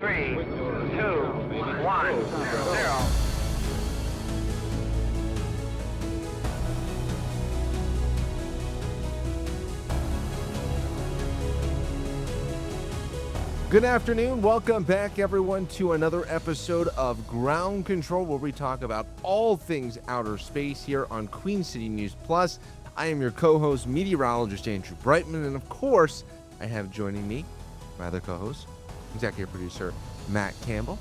Three, two, one, zero. Good afternoon. Welcome back, everyone, to another episode of Ground Control, where we talk about all things outer space here on Queen City News Plus. I am your co-host, meteorologist Andrew Brightman, and of course, I have joining me my other co-host, executive producer Matt Campbell.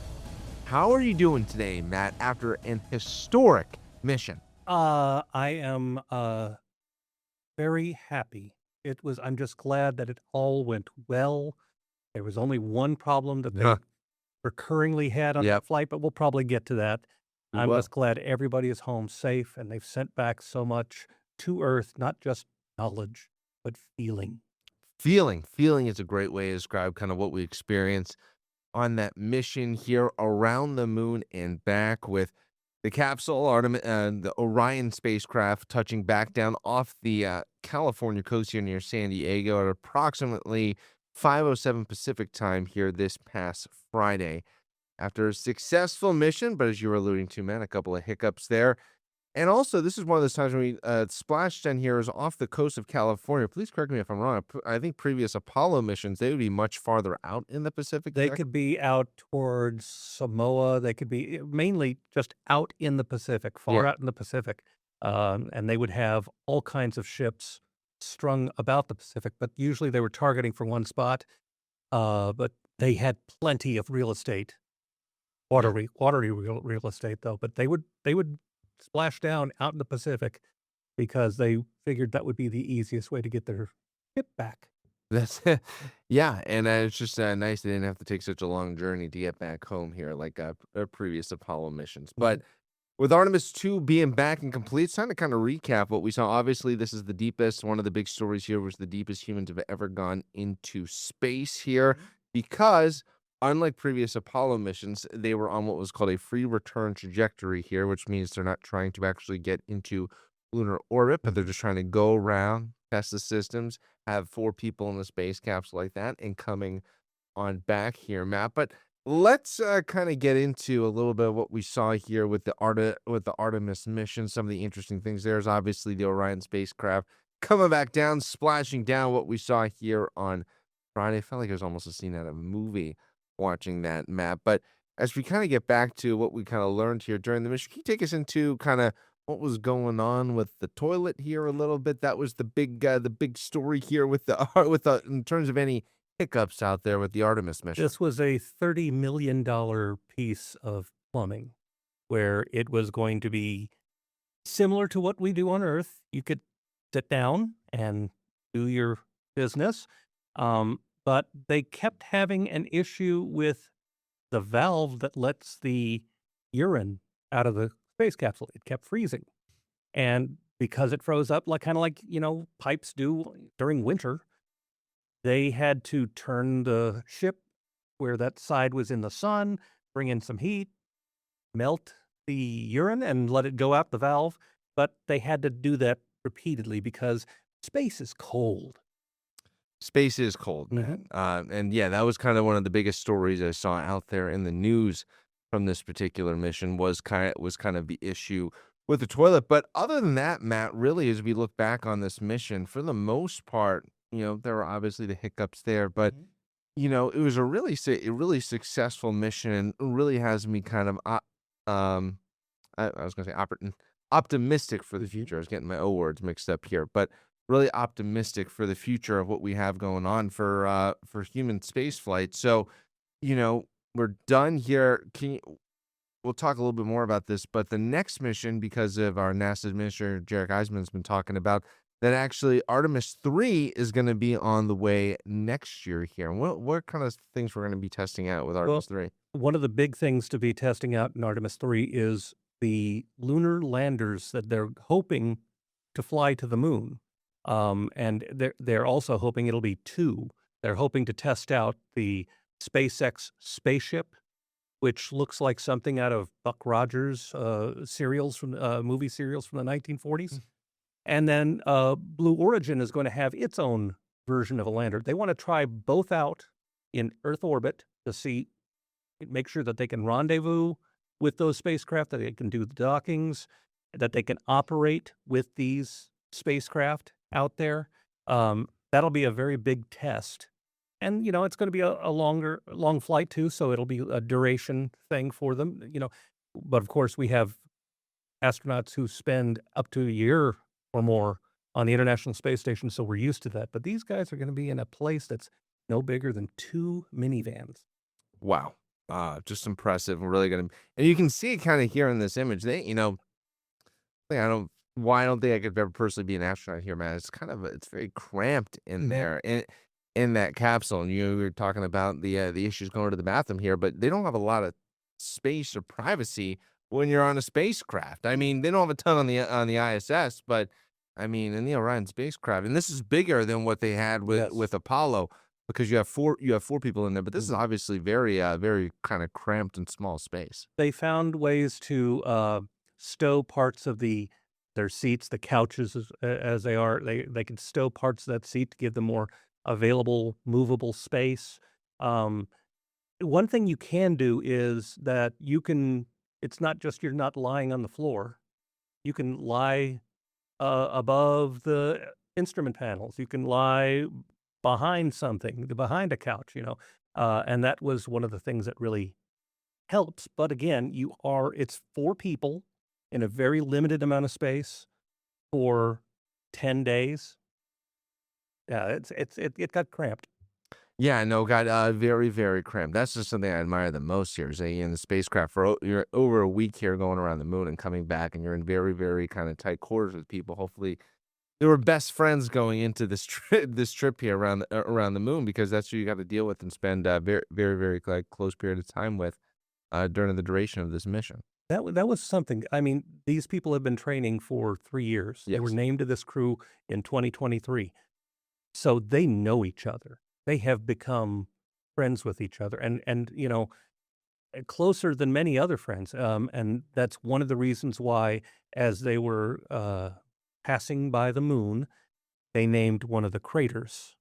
How are you doing today, Matt, after an historic mission? I am very happy. I'm just glad that it all went well. There was only one problem that they recurringly had on the Yep, flight, but we'll probably get to that. we I'm will. just glad everybody is home safe and they've sent back so much to Earth, not just knowledge, but feeling. Feeling is a great way to describe kind of what we experienced on that mission here around the moon and back, with the capsule Artemis, the Orion spacecraft touching back down off the California coast here near San Diego at approximately 5:07 Pacific time here this past Friday. After a successful mission, but as you were alluding to, man, a couple of hiccups there. And also, this is one of those times when we splashed in here is off the coast of California. Please correct me if I'm wrong. I think previous Apollo missions, they would be much farther out in the Pacific. They Jack. could be out towards Samoa. They could be mainly just out in the Pacific, far Yeah. out in the Pacific. And they would have all kinds of ships strung about the Pacific, but usually they were targeting for one spot. But they had plenty of real estate, Yeah. watery real estate though. But they would splash down out in the Pacific because they figured that would be the easiest way to get their ship back. That's yeah, and it's just nice they didn't have to take such a long journey to get back home here, like previous Apollo missions. But with Artemis 2 being back and complete, it's time to kind of recap what we saw. Obviously, this is the deepest. One of the big stories here was the deepest humans have ever gone into space here, because unlike previous Apollo missions, they were on what was called a free return trajectory here, which means they're not trying to actually get into lunar orbit, but they're just trying to go around, test the systems, have 4 people in the space capsule like that, and coming on back here, Matt. But let's kind of get into a little bit of what we saw here with the Artemis mission. Some of the interesting things there is obviously the Orion spacecraft coming back down, splashing down. What we saw here on Friday felt like it was almost a scene out of a movie watching that, Matt. But as we kind of get back to what we kind of learned here during the mission, can you take us into kind of what was going on with the toilet here a little bit? That was the big story here with the in terms of any hiccups out there with the Artemis mission. This was a $30 million piece of plumbing where it was going to be similar to what we do on Earth. You could sit down and do your business, but they kept having an issue with the valve that lets the urine out of the space capsule. It kept freezing. And because it froze up, like kind of like, pipes do during winter, they had to turn the ship where that side was in the sun, bring in some heat, melt the urine, and let it go out the valve. But they had to do that repeatedly because space is cold. Space is cold, man. And yeah, that was kind of one of the biggest stories I saw out there in the news from this particular mission was kind of the issue with the toilet. But other than that, Matt, really, as we look back on this mission, for the most part, there were obviously the hiccups there, but it was a really successful mission, and it really has me kind of I was going to say optimistic for the future. I was getting my O words mixed up here, but really optimistic for the future of what we have going on for human space flight. So, we're done here. We'll talk a little bit more about this, but the next mission, because of our NASA administrator, Jarek Eisman's been talking about, that actually Artemis 3 is going to be on the way next year here. And what kind of things we're going to be testing out with Artemis 3? One of the big things to be testing out in Artemis 3 is the lunar landers that they're hoping to fly to the moon. And they're also hoping it'll be 2. They're hoping to test out the SpaceX spaceship, which looks like something out of Buck Rogers serials from movie serials from the 1940s. And then Blue Origin is going to have its own version of a lander. They want to try both out in Earth orbit to see make sure that they can rendezvous with those spacecraft, that they can do the dockings, that they can operate with these spacecraft out there. That'll be a very big test. And, it's going to be a long flight too, so it'll be a duration thing for them. But of course, we have astronauts who spend up to a year or more on the International Space Station, so we're used to that. But these guys are going to be in a place that's no bigger than 2 minivans. Wow. Just impressive and really good. And you can see it kind of here in this image. I don't think I could ever personally be an astronaut here, man. It's very cramped in there in that capsule. And you were talking about the issues going to the bathroom here, but they don't have a lot of space or privacy when you're on a spacecraft. I mean, they don't have a ton on the ISS, but I mean, in the Orion spacecraft, and this is bigger than what they had Yes. with Apollo because you have four people in there, but this is obviously very kind of cramped and small space. They found ways to stow parts of their seats, the couches as they are. They can stow parts of that seat to give them more available, movable space. One thing you can do is that it's not just you're not lying on the floor. You can lie above the instrument panels. You can lie behind behind a couch, and that was one of the things that really helps. But again, it's 4 people in a very limited amount of space for 10 days. Yeah, it got cramped. Yeah, no, got very, very cramped. That's just something I admire the most here. Is that you're in the spacecraft for you're over a week here going around the moon and coming back, and you're in very, very kind of tight quarters with people. Hopefully, they were best friends going into this trip here around the moon because that's who you got to deal with and spend very, very, very like, close period of time with during the duration of this mission. That was something. I mean, these people have been training for 3 years. They were Yes. named to this crew in 2023. So they know each other. They have become friends with each other and closer than many other friends. And that's one of the reasons why, as they were passing by the moon, they named one of the craters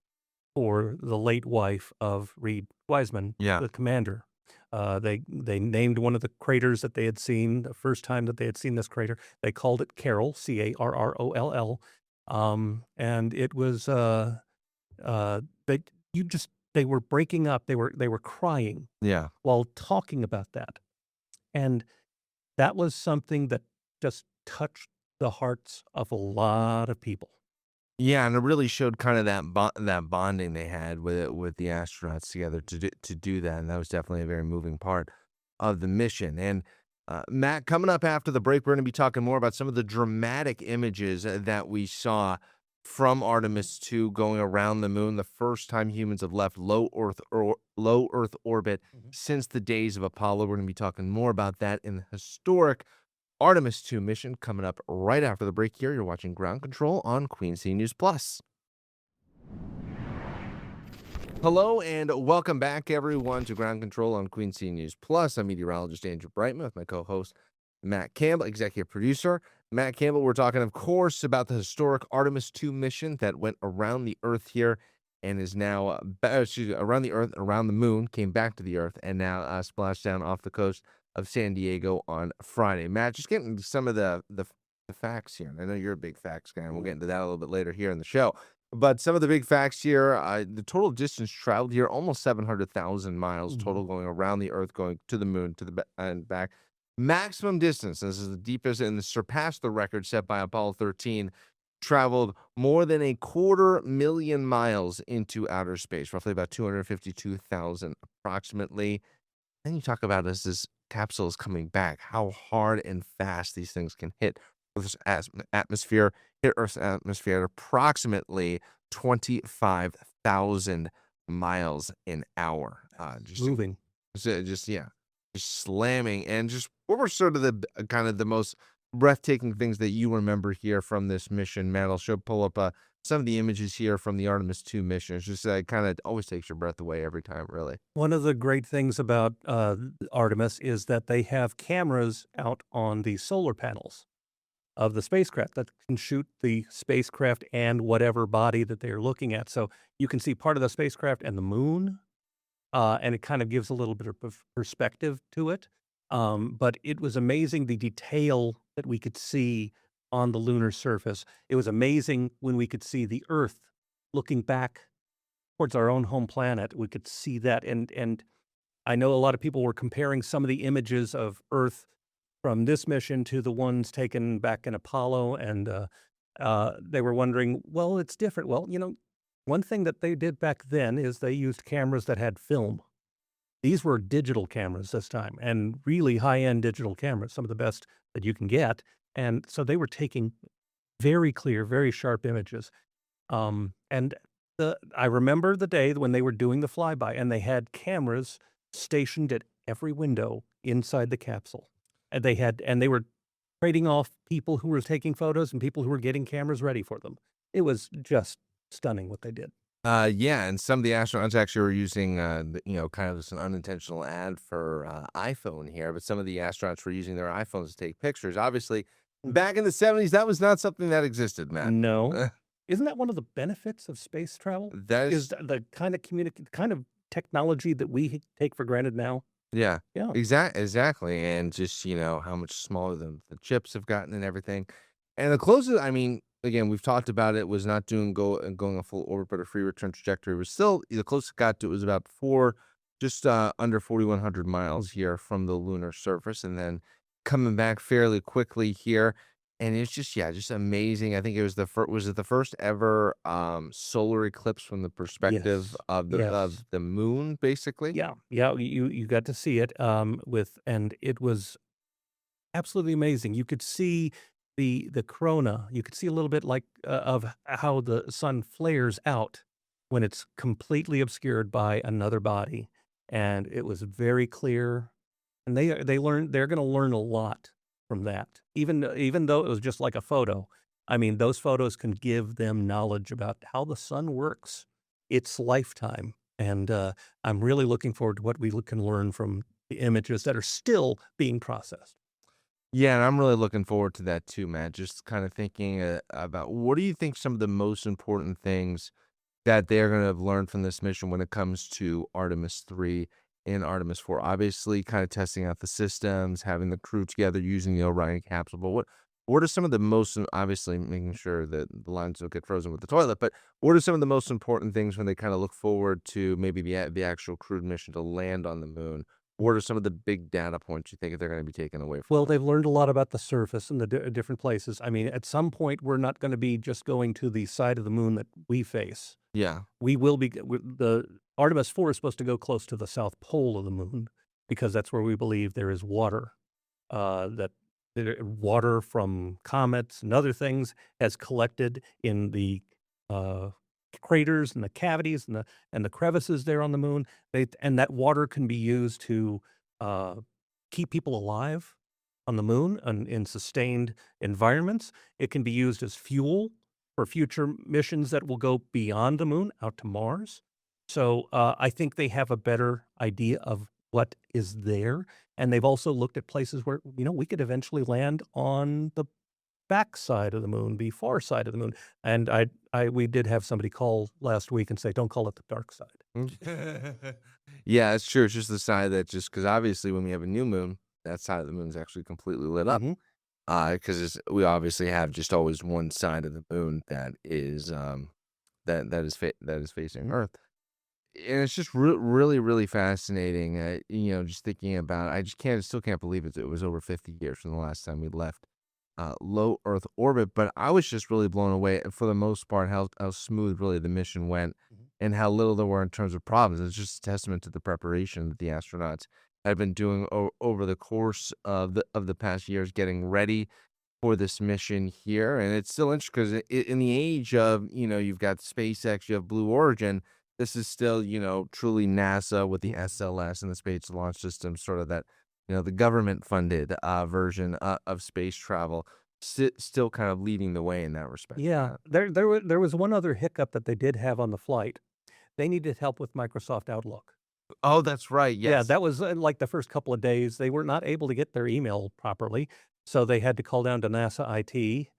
for the late wife of Reed Wiseman, Yeah. the commander. They named one of the craters that they had seen the first time that they had seen this crater. They called it Carroll, Carroll, and it was they were breaking up. They were crying Yeah. while talking about that, and that was something that just touched the hearts of a lot of people. Yeah, and it really showed kind of that bonding they had with the astronauts together to do that, and that was definitely a very moving part of the mission. And Matt, coming up after the break, we're going to be talking more about some of the dramatic images that we saw from Artemis 2 going around the moon, the first time humans have left low Earth orbit since the days of Apollo. We're going to be talking more about that in the historic Artemis 2 mission coming up right after the break here. You're watching Ground Control on Queen C News Plus. Hello and welcome back, everyone, to Ground Control on Queen C News Plus. I'm meteorologist Andrew Brightman with my co-host Matt Campbell, executive producer. Matt Campbell, we're talking, of course, about the historic Artemis 2 mission that went around the Earth here and is now around the Earth, around the moon, came back to the Earth, and now splashed down off the coast of San Diego on Friday. Matt, just getting into some of the facts here. And I know you're a big facts guy, and we'll get into that a little bit later here in the show. But some of the big facts here, the total distance traveled here, almost 700,000 miles total going around the Earth, going to the moon, and back. Maximum distance, this is the deepest, and surpassed the record set by Apollo 13, traveled more than 250,000 miles into outer space, roughly about 252,000 approximately. Then you talk about as this capsule is coming back, how hard and fast these things can hit Earth's atmosphere, hit Earth's atmosphere at approximately 25,000 miles an hour. Moving. Just slamming. And just what were sort of the kind of the most breathtaking things that you remember here from this mission? Matt, I'll pull up some of the images here from the Artemis 2 mission. It's just kind of always takes your breath away every time, really. One of the great things about Artemis is that they have cameras out on the solar panels of the spacecraft that can shoot the spacecraft and whatever body that they're looking at. So you can see part of the spacecraft and the moon, and it kind of gives a little bit of perspective to it. But it was amazing the detail that we could see on the lunar surface. It was amazing when we could see the Earth looking back towards our own home planet. We could see that, and I know a lot of people were comparing some of the images of Earth from this mission to the ones taken back in Apollo, and they were wondering, well, it's different. Well, one thing that they did back then is they used cameras that had film. These were digital cameras this time, and really high-end digital cameras, some of the best that you can get. And so they were taking very clear, very sharp images. And I remember the day when they were doing the flyby, and they had cameras stationed at every window inside the capsule. And they were trading off people who were taking photos and people who were getting cameras ready for them. It was just stunning what they did. Yeah, and some of the astronauts actually were using, kind of just an unintentional ad for iPhone here, but some of the astronauts were using their iPhones to take pictures. Obviously, back in the 70s, that was not something that existed, Matt. No. Isn't that one of the benefits of space travel? That Is is, the kind of technology that we take for granted now? yeah, Yeah. exactly, and just how much smaller the chips have gotten and everything. And the closest, I mean, again, we've talked about it, was not going a full orbit, but a free return trajectory was still the closest it got to it was about just under 4,100 miles here from the lunar surface, and then coming back fairly quickly here. And it's just amazing. I think it was was it the first ever solar eclipse from the perspective Yes. of Yes. the moon, basically. Yeah. Yeah. You got to see it and it was absolutely amazing. You could see the corona. You could see a little bit like of how the sun flares out when it's completely obscured by another body, and it was very clear. And they're going to learn a lot from that. Even though it was just like a photo. I mean, those photos can give them knowledge about how the sun works, its lifetime, and I'm really looking forward to what we can learn from the images that are still being processed. Yeah, and I'm really looking forward to that too, Matt. Just kind of thinking about what do you think some of the most important things that they're going to have learned from this mission when it comes to Artemis 3 and Artemis 4? Obviously, kind of testing out the systems, having the crew together, using the Orion capsule. But what are some of the most, obviously, making sure that the lines don't get frozen with the toilet, but what are some of the most important things when they kind of look forward to maybe the actual crewed mission to land on the moon? What are some of the big data points you think they're going to be taking away from Well, them? they've learned a lot about the surface and the different places. I mean, at some point, we're not going to be just going to the side of the moon that we face. Yeah. We will be the Artemis 4 is supposed to go close to the south pole of the moon because that's where we believe there is water. That water from comets and other things has collected in the uh, craters and the cavities and the crevices there on the moon. And that water can be used to uh, keep people alive on the moon and in sustained environments. It can be used as fuel for future missions that will go beyond the moon out to Mars. So I think they have a better idea of what is there. And they've also looked at places where, we could eventually land on the backside of the moon, the far side of the moon. And we did have somebody call last week and say, don't call it the dark side. Yeah, it's true. It's just the side that just because obviously when we have a new moon, that side of the moon is actually completely lit up. Mhm. Because we obviously have just always one side of the moon that is that is facing Earth, and it's just really really fascinating. Just thinking about, I just still can't believe it. It was over 50 years from the last time we left low Earth orbit, but I was just really blown away for the most part how smooth really the mission went Mhm. and how little there were in terms of problems. It's just a testament to the preparation that the astronauts had been doing over the course of the past years, getting ready for this mission here. And it's still interesting because in the age of you've got SpaceX, you have Blue Origin. This is still truly NASA with the SLS and the Space Launch System, sort of that the government funded version of space travel, still kind of leading the way in that respect. Yeah, there was one other hiccup that they did have on the flight. They needed help with Microsoft Outlook. Oh, that's right. Yeah, Yes. that was, like, the first couple of days, they were not able to get their email properly, so they had to call down to NASA IT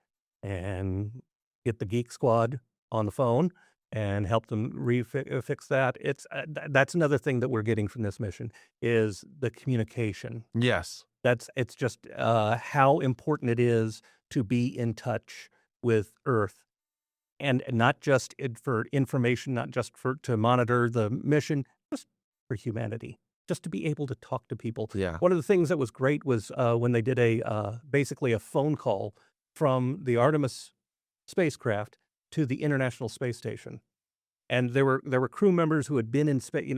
and get the Geek Squad on the phone, and help them fix that. That's another thing that we're getting from this mission is the communication. Yes. It's just how important it is to be in touch with Earth, and not just for information, not just to monitor the mission, just for humanity, just to be able to talk to people. Yeah. One of the things that was great was when they did basically a phone call from the Artemis spacecraft to the International Space Station, and there were crew members who had been in space.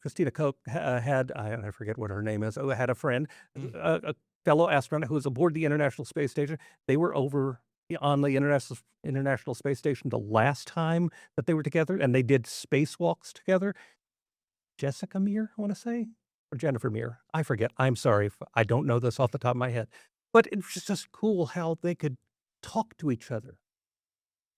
Christina Koch had I forget what her name is. Had a friend, a fellow astronaut who was aboard the International Space Station. They were over on the International Space Station the last time that they were together, and they did spacewalks together. Jessica Meir, I want to say, or Jennifer Meir. I forget. I'm sorry. I don't know this off the top of my head. But it was just cool how they could talk to each other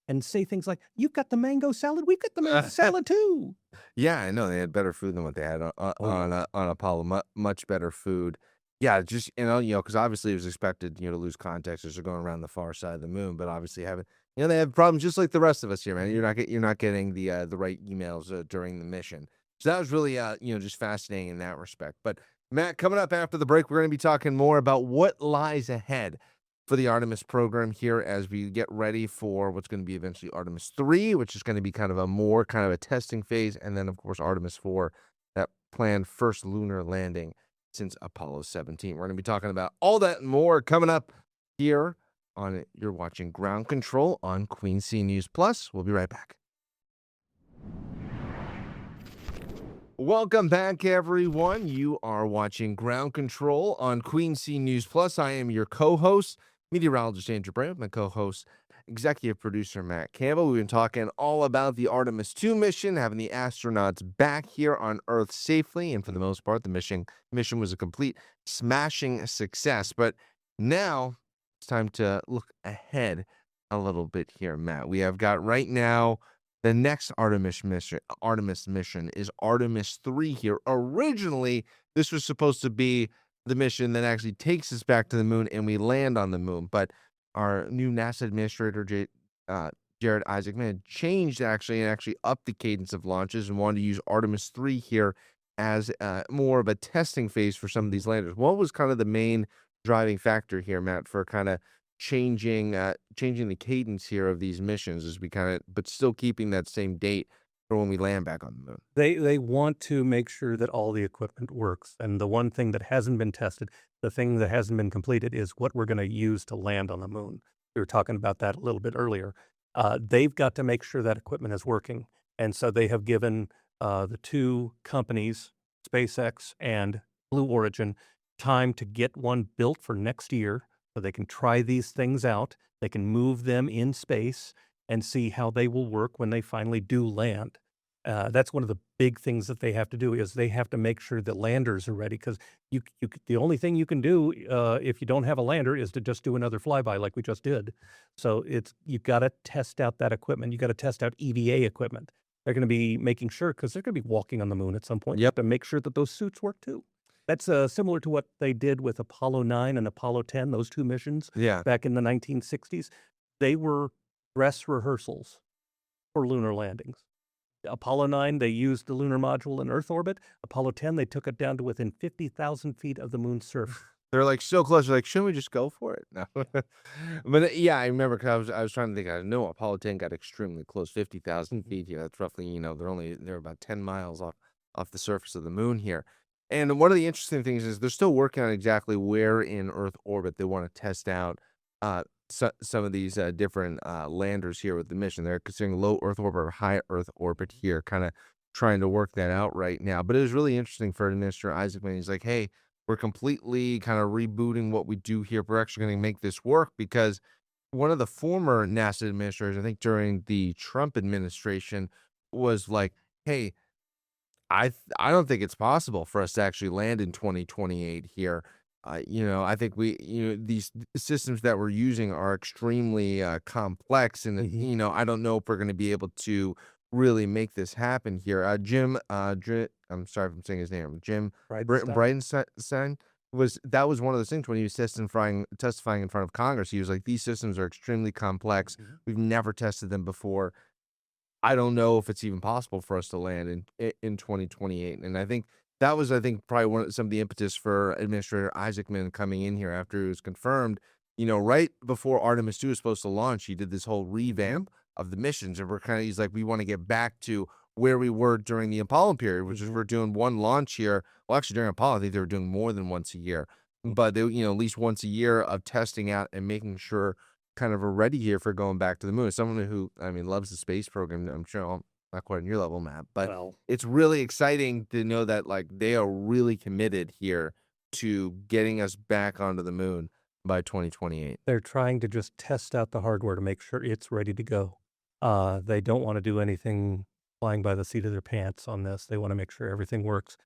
and say things like, "You've got the mango salad. We've got the mango salad too." Yeah, I know they had better food than what they had on Apollo. Much better food. Yeah, just because obviously it was expected, to lose context as they're going around the far side of the moon, but obviously having, they have problems just like the rest of us here, man. You're not getting the right emails during the mission. So that was really just fascinating in that respect. But Matt, coming up after the break, we're going to be talking more about what lies ahead for the Artemis program here as we get ready for what's going to be eventually Artemis 3, which is going to be kind of a testing phase, and then of course Artemis 4, that planned first lunar landing since Apollo 17. We're going to be talking about all that and more coming up here on You're watching Ground Control on Queen C News Plus. We'll be right back. Welcome back, everyone. You are watching Ground Control on Queen C News Plus. I am your co-host, meteorologist Andrew Bray, with my co-host, executive producer Matt Campbell. We've been talking all about the Artemis 2 mission, having the astronauts back here on Earth safely, and for the most part, the mission was a complete smashing success. But now it's time to look ahead a little bit here, Matt. We have got right now the next Artemis mission is Artemis 3 here. Originally, this was supposed to be the mission that actually takes us back to the moon and we land on the moon. But our new NASA administrator, Jared Isaacman, changed and actually upped the cadence of launches and wanted to use Artemis 3 here as more of a testing phase for some of these landers. What was kind of the main driving factor here, Matt, for kind of changing the cadence here of these missions as we but still keeping that same date for when we land back on the moon? They want to make sure that all the equipment works, and the one thing that hasn't been tested, the thing that hasn't been completed, is what we're going to use to land on the moon. We were talking about that a little bit earlier. They've got to make sure that equipment is working, and so they have given the two companies, SpaceX and Blue Origin, time to get one built for next year, so they can try these things out. They can move them in space and see how they will work when they finally do land. That's one of the big things that they have to do, is they have to make sure that landers are ready, because the only thing you can do if you don't have a lander is to just do another flyby like we just did. So you've got to test out that equipment. You got to test out EVA equipment. They're going to be making sure, because they're going to be walking on the moon at some point. You have to make sure that those suits work too. That's similar to what they did with Apollo 9 and Apollo 10, those two missions back in the 1960s. They were dress rehearsals for lunar landings. Apollo 9, they used the lunar module in Earth orbit. Apollo 10, they took it down to within 50,000 feet of the moon's surface. They're like so close. They're like, shouldn't we just go for it? No. But yeah, I remember because I was trying to think. I know Apollo 10 got extremely close, 50,000 feet here. That's roughly, they're about 10 miles off the surface of the moon here. And one of the interesting things is they're still working on exactly where in Earth orbit they want to test out some of these different landers here with the mission. They're considering low Earth orbit or high Earth orbit here, kind of trying to work that out right now. But it was really interesting for Administrator Isaacman. He's like, hey, we're completely kind of rebooting what we do here. We're actually going to make this work, because one of the former NASA administrators, I think during the Trump administration, was like, hey, I don't think it's possible for us to actually land in 2028 here. I think these systems that we're using are extremely complex, and I don't know if we're going to be able to really make this happen here. Jim, I'm sorry if I'm saying his name, Jim Bridenstine was one of those things when he was testifying in front of Congress. He was like, these systems are extremely complex. We've never tested them before. I don't know if it's even possible for us to land in 2028. And I think that was, I think, probably some of the impetus for Administrator Isaacman coming in here after it was confirmed. Right before Artemis 2 was supposed to launch, he did this whole revamp of the missions, and he's like, we want to get back to where we were during the Apollo period, which is we're doing one launch here. Well, actually, during Apollo, I think they were doing more than once a year, but they, at least once a year of testing out and making sure kind of are ready here for going back to the moon. As someone who, I mean, loves the space program, I'm sure I'm not quite on your level, Matt, but Well, it's really exciting to know that like they are really committed here to getting us back onto the moon by 2028. they're trying to just test out the hardware to make sure it's ready to go. They don't want to do anything flying by the seat of their pants on this. They want to make sure everything works.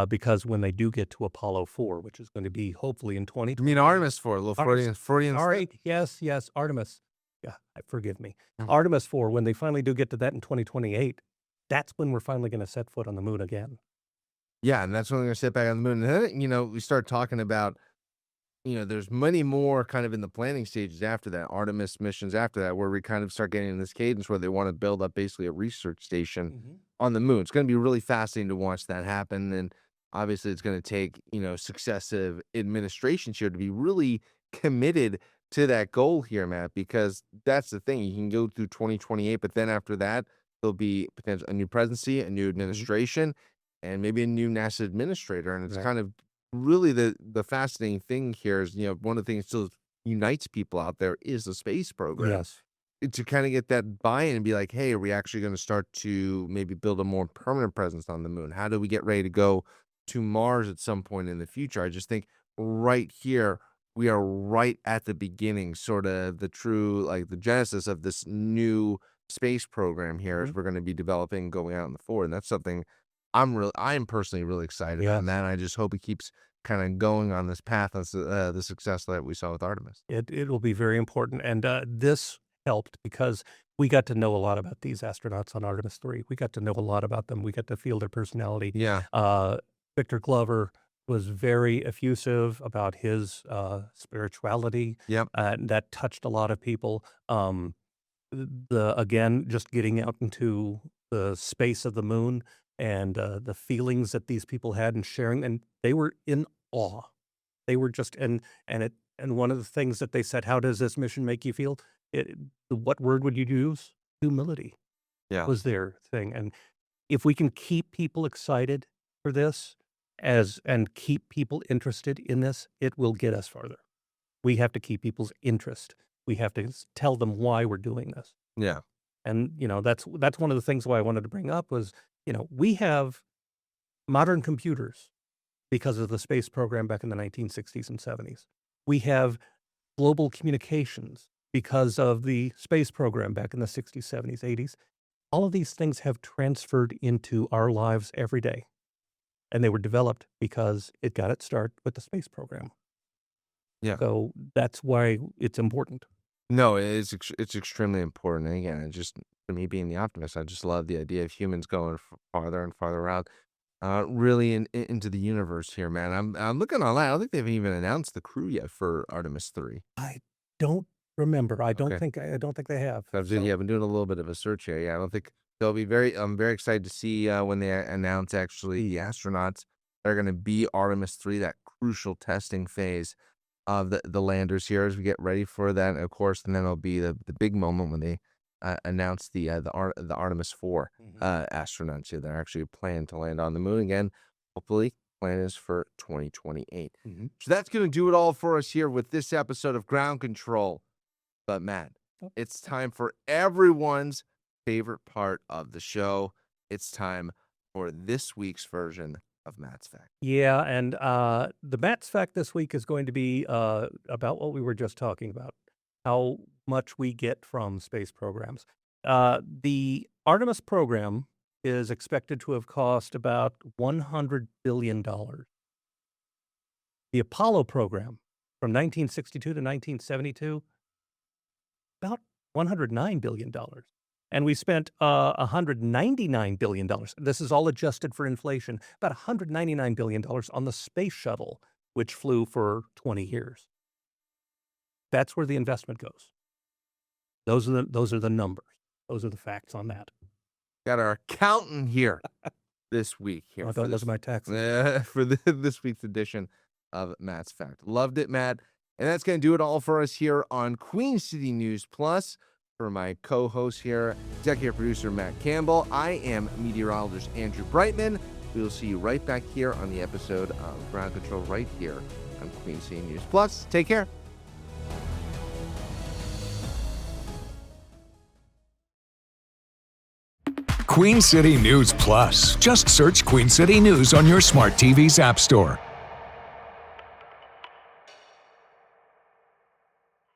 Because when they do get to Apollo 4, which is going to be hopefully in You 2020. mean Artemis 4, a little Freudian All slip? right. Yes. Artemis. Yeah, forgive me. Mm. Artemis 4, when they finally do get to that in 2028, that's when we're finally going to set foot on the moon again. Yeah, and that's when we're gonna sit back on the moon. And then, we start talking about, there's many more kind of in the planning stages after that, Artemis missions after that, where we kind of start getting in this cadence where they want to build up basically a research station on the moon. It's going to be really fascinating to watch that happen. And obviously, it's going to take, successive administrations here to be really committed to that goal here, Matt, because that's the thing. You can go through 2028, but then after that, there'll be potentially a new presidency, a new administration, and maybe a new NASA administrator. And it's Right. kind of really the fascinating thing here is, one of the things that still unites people out there is the space program. Yes. To kind of get that buy-in and be like, hey, are we actually going to start to maybe build a more permanent presence on the moon? How do we get ready to go to Mars at some point in the future? I just think right here, we are right at the beginning, sort of the true, like the genesis of this new space program here as we're going to be developing going out in the forward. And that's something I am personally really excited Yes. on that. And I just hope it keeps kind of going on this path of the success that we saw with Artemis. It will be very important. And this helped because we got to know a lot about these astronauts on Artemis 3. We got to know a lot about them. We got to feel their personality. Yeah. Victor Glover was very effusive about his spirituality. Yep. That touched a lot of people. Again, just getting out into the space of the moon and the feelings that these people had and sharing, and they were in awe. They were just and one of the things that they said, how does this mission make you feel? What word would you use? Humility Yeah. was their thing. And if we can keep people excited for this and keep people interested in this, it will get us farther. We have to keep people's interest. We have to tell them why we're doing this. Yeah. And, that's one of the things why I wanted to bring up was, we have modern computers because of the space program back in the 1960s and 70s. We have global communications because of the space program back in the 60s, 70s, 80s. All of these things have transferred into our lives every day. And they were developed because it got its start with the space program. Yeah. So that's why it's important. No, it's extremely important. And again, it just for me being the optimist, I just love the idea of humans going farther and farther out, really into the universe here, man. I'm looking online. I don't think they've even announced the crew yet for Artemis 3. I don't remember. I don't Okay. think they have. I've been doing a little bit of a search here. Yeah, I don't think they'll be I'm very excited to see when they announce actually the astronauts that are going to be Artemis 3, that crucial testing phase of the landers here as we get ready for that. And of course, and then it'll be the big moment when they announce the Artemis 4 astronauts here that are actually planning to land on the moon again. Hopefully, plan is for 2028. So that's going to do it all for us here with this episode of Ground Control. But Matt, it's time for everyone's favorite part of the show. It's time for this week's version of Matt's Fact. Yeah, and the Matt's Fact this week is going to be about what we were just talking about, how much we get from space programs. The Artemis program is expected to have cost about $100 billion. The Apollo program from 1962 to 1972, about $109 billion. And we spent $199 billion. This is all adjusted for inflation. About $199 billion on the space shuttle, which flew for 20 years. That's where the investment goes. Those are the numbers. Those are the facts on that. got our accountant here this week. Here Oh, for those are my taxes. for this week's edition of Matt's Fact. Loved it, Matt. And that's going to do it all for us here on Queen City News Plus. For my co-host here, executive producer Matt Campbell, I am meteorologist Andrew Brightman. We will see you right back here on the episode of Ground Control right here on Queen City News Plus. Take care. Queen City News Plus. Just search Queen City News on your smart TV's app store.